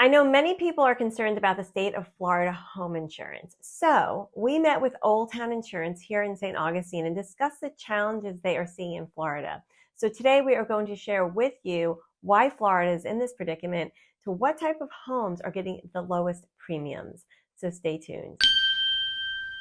I know many people are concerned about the state of Florida home insurance. So we met with Old Town Insurance here in St. Augustine and discussed the challenges they are seeing in Florida. So today we are going to share with you why Florida is in this predicament, to what type of homes are getting the lowest premiums. So stay tuned.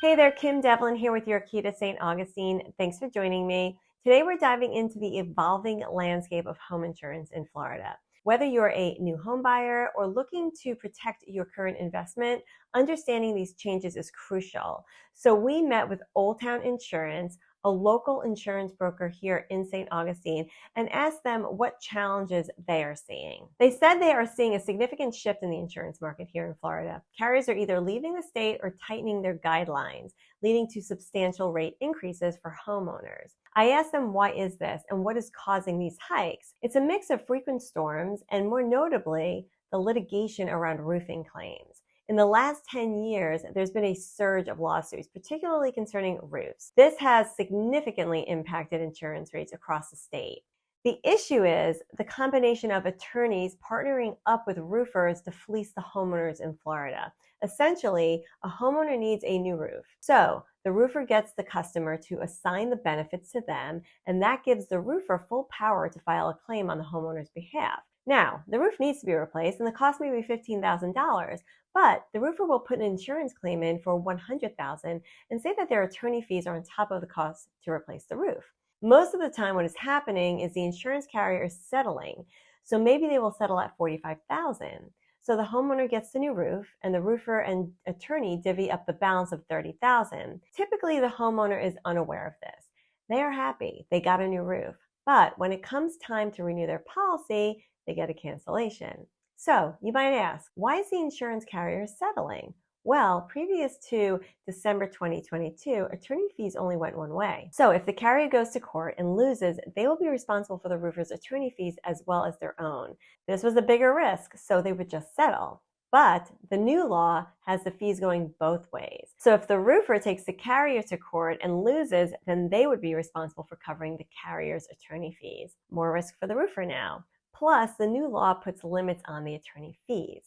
Hey there, Kim Devlin here with your key to St. Augustine. Thanks for joining me. Today we're diving into the evolving landscape of home insurance in Florida. Whether you're a new home buyer or looking to protect your current investment, understanding these changes is crucial. So we met with Old Town Insurance, a local insurance broker here in St. Augustine, and asked them what challenges they are seeing. They said they are seeing a significant shift in the insurance market here in Florida. Carriers are either leaving the state or tightening their guidelines, leading to substantial rate increases for homeowners. I asked them, why is this and what is causing these hikes? It's a mix of frequent storms and, more notably, the litigation around roofing claims. In the last 10 years, there's been a surge of lawsuits, particularly concerning roofs. This has significantly impacted insurance rates across the state. The issue is the combination of attorneys partnering up with roofers to fleece the homeowners in Florida. Essentially, a homeowner needs a new roof. So the roofer gets the customer to assign the benefits to them, and that gives the roofer full power to file a claim on the homeowner's behalf. Now, the roof needs to be replaced, and the cost may be $15,000, but the roofer will put an insurance claim in for $100,000 and say that their attorney fees are on top of the cost to replace the roof. Most of the time, what is happening is the insurance carrier is settling. So maybe they will settle at $45,000. So the homeowner gets the new roof, and the roofer and attorney divvy up the balance of $30,000. Typically, the homeowner is unaware of this. They are happy. They got a new roof. But when it comes time to renew their policy, they get a cancellation. So you might ask, why is the insurance carrier settling? Well, previous to December 2022, attorney fees only went one way. So if the carrier goes to court and loses, they will be responsible for the roofer's attorney fees as well as their own. This was a bigger risk, so they would just settle. But the new law has the fees going both ways. So if the roofer takes the carrier to court and loses, then they would be responsible for covering the carrier's attorney fees. More risk for the roofer now. Plus, the new law puts limits on the attorney fees.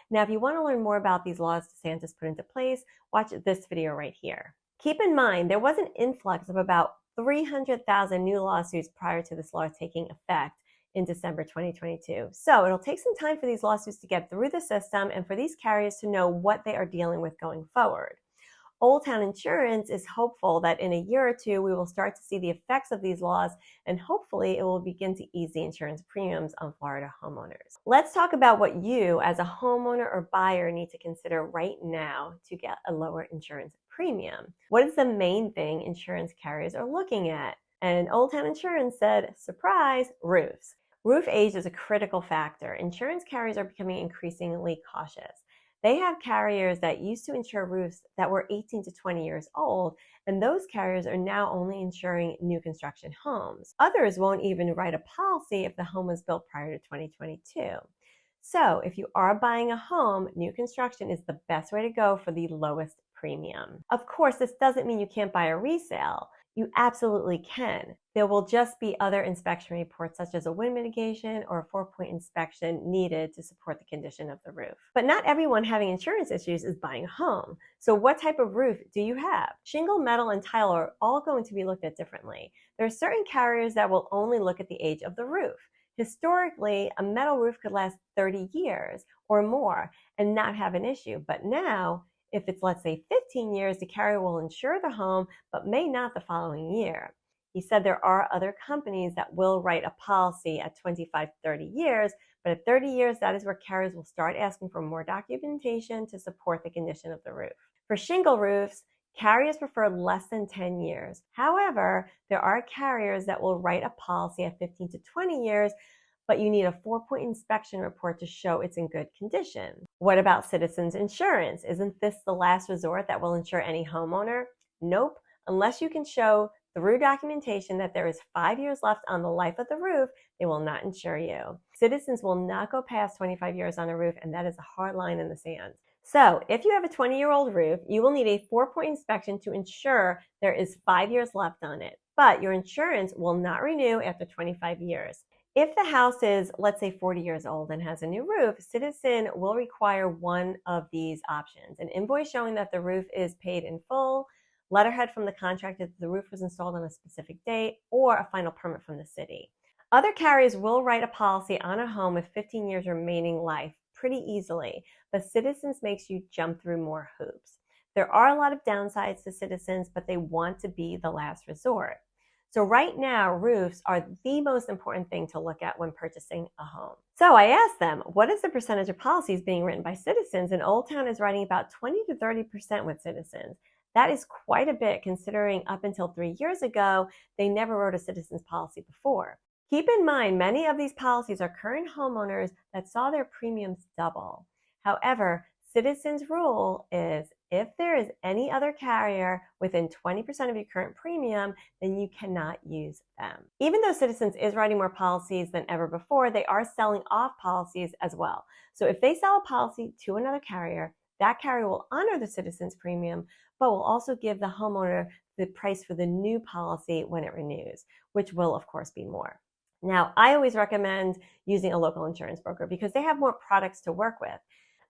Now, if you want to learn more about these laws DeSantis put into place, watch this video right here. Keep in mind, there was an influx of about 300,000 new lawsuits prior to this law taking effect in December 2022. So it'll take some time for these lawsuits to get through the system and for these carriers to know what they are dealing with going forward. Old Town Insurance is hopeful that in a year or two, we will start to see the effects of these laws, and hopefully it will begin to ease the insurance premiums on Florida homeowners. Let's talk about what you as a homeowner or buyer need to consider right now to get a lower insurance premium. What is the main thing insurance carriers are looking at? And Old Town Insurance said, surprise, roofs. Roof age is a critical factor. Insurance carriers are becoming increasingly cautious. They have carriers that used to insure roofs that were 18 to 20 years old, and those carriers are now only insuring new construction homes. Others won't even write a policy if the home was built prior to 2022. So if you are buying a home, new construction is the best way to go for the lowest premium. Of course, this doesn't mean you can't buy a resale. You absolutely can. There will just be other inspection reports such as a wind mitigation or a 4-point inspection needed to support the condition of the roof. But not everyone having insurance issues is buying a home. So what type of roof do you have? Shingle, metal, and tile are all going to be looked at differently. There are certain carriers that will only look at the age of the roof. Historically, a metal roof could last 30 years or more and not have an issue. But now, if it's, let's say, 15 years, the carrier will insure the home, but may not the following year. He said there are other companies that will write a policy at 25, 30 years, but at 30 years, that is where carriers will start asking for more documentation to support the condition of the roof. For shingle roofs, carriers prefer less than 10 years. However, there are carriers that will write a policy at 15 to 20 years, but you need a 4-point inspection report to show it's in good condition. What about Citizens Insurance? Isn't this the last resort that will insure any homeowner? Nope. Unless you can show through documentation that there is 5 years left on the life of the roof, they will not insure you. Citizens will not go past 25 years on a roof, and that is a hard line in the sand. So if you have a 20-year-old roof, you will need a 4-point inspection to ensure there is 5 years left on it, but your insurance will not renew after 25 years. If the house is, let's say, 40 years old and has a new roof, Citizen will require one of these options: an invoice showing that the roof is paid in full, letterhead from the contractor that the roof was installed on a specific date, or a final permit from the city. Other carriers will write a policy on a home with 15 years remaining life pretty easily, but Citizens makes you jump through more hoops. There are a lot of downsides to Citizens, but they want to be the last resort. So right now, roofs are the most important thing to look at when purchasing a home. So I asked them, what is the percentage of policies being written by Citizens? And Old Town is writing about 20 to 30% with Citizens. That is quite a bit considering up until 3 years ago, they never wrote a Citizens policy before. Keep in mind, many of these policies are current homeowners that saw their premiums double. However, Citizens' rule is if there is any other carrier within 20% of your current premium, then you cannot use them. Even though Citizens is writing more policies than ever before, they are selling off policies as well. So if they sell a policy to another carrier, that carrier will honor the Citizens premium, but will also give the homeowner the price for the new policy when it renews, which will of course be more. Now, I always recommend using a local insurance broker because they have more products to work with.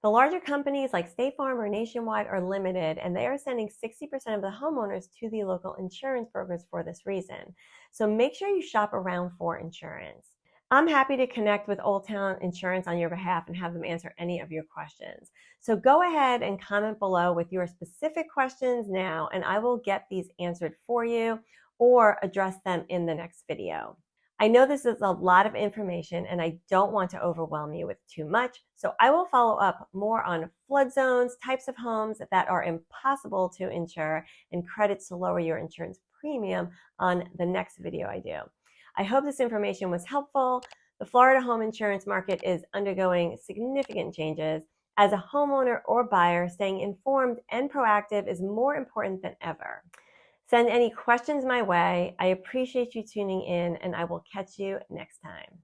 The larger companies like State Farm or Nationwide are limited, and they are sending 60% of the homeowners to the local insurance brokers for this reason. So make sure you shop around for insurance. I'm happy to connect with Old Town Insurance on your behalf and have them answer any of your questions. So go ahead and comment below with your specific questions now, and I will get these answered for you or address them in the next video. I know this is a lot of information and I don't want to overwhelm you with too much, so I will follow up more on flood zones, types of homes that are impossible to insure, and credits to lower your insurance premium on the next video I do. I hope this information was helpful. The Florida home insurance market is undergoing significant changes. As a homeowner or buyer, staying informed and proactive is more important than ever. Send any questions my way. I appreciate you tuning in, and I will catch you next time.